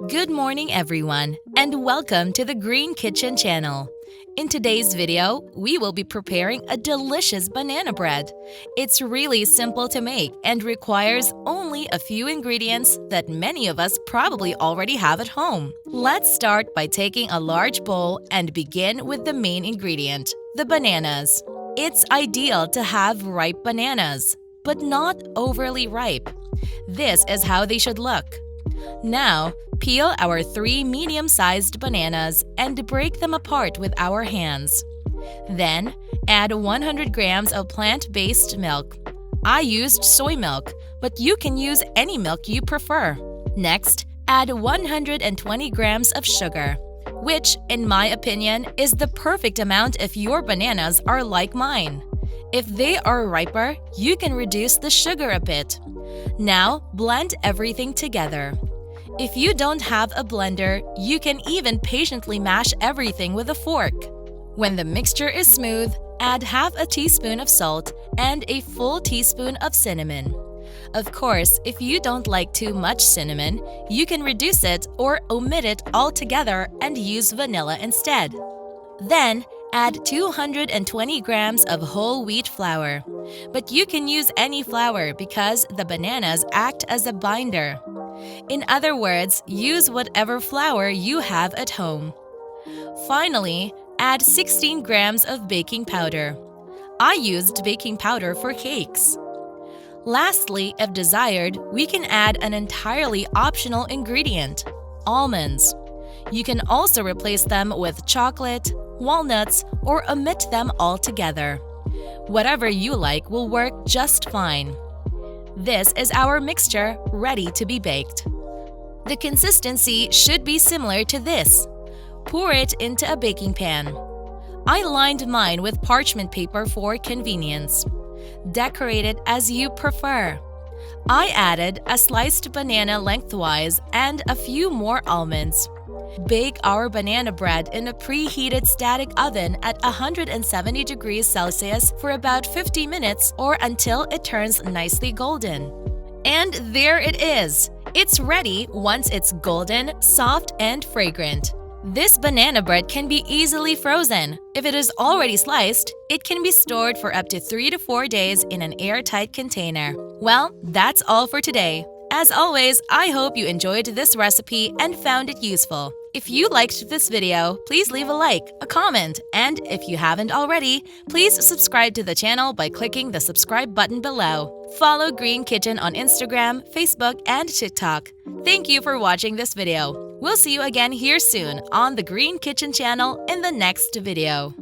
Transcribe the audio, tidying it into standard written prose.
Good morning everyone, and welcome to the Green Kitchen channel. In today's video, we will be preparing a delicious banana bread. It's really simple to make and requires only a few ingredients that many of us probably already have at home. Let's start by taking a large bowl and begin with the main ingredient, the bananas. It's ideal to have ripe bananas, but not overly ripe. This is how they should look. Now, peel our 3 medium-sized bananas and break them apart with our hands. Then, add 100 grams of plant-based milk. I used soy milk, but you can use any milk you prefer. Next, add 120 grams of sugar, which, in my opinion, is the perfect amount if your bananas are like mine. If they are riper, you can reduce the sugar a bit. Now, blend everything together. If you don't have a blender, you can even patiently mash everything with a fork. When the mixture is smooth, add half a teaspoon of salt and a full teaspoon of cinnamon. Of course, if you don't like too much cinnamon, you can reduce it or omit it altogether and use vanilla instead. Then, add 220 grams of whole wheat flour. But you can use any flour because the bananas act as a binder. In other words, use whatever flour you have at home. Finally, add 16 grams of baking powder. I used baking powder for cakes. Lastly, if desired, we can add an entirely optional ingredient, almonds. You can also replace them with chocolate, walnuts, or omit them altogether. Whatever you like will work just fine. This is our mixture ready to be baked. The consistency should be similar to this. Pour it into a baking pan. I lined mine with parchment paper for convenience. Decorate it as you prefer. I added a sliced banana lengthwise and a few more almonds. Bake our banana bread in a preheated static oven at 170 degrees Celsius for about 50 minutes or until it turns nicely golden. And there it is! It's ready once it's golden, soft, and fragrant. This banana bread can be easily frozen. If it is already sliced, it can be stored for up to 3 to 4 days in an airtight container. Well, that's all for today. As always, I hope you enjoyed this recipe and found it useful. If you liked this video, please leave a like, a comment, and if you haven't already, please subscribe to the channel by clicking the subscribe button below. Follow Green Kitchen on Instagram, Facebook, and TikTok. Thank you for watching this video. We'll see you again here soon on the Green Kitchen channel in the next video.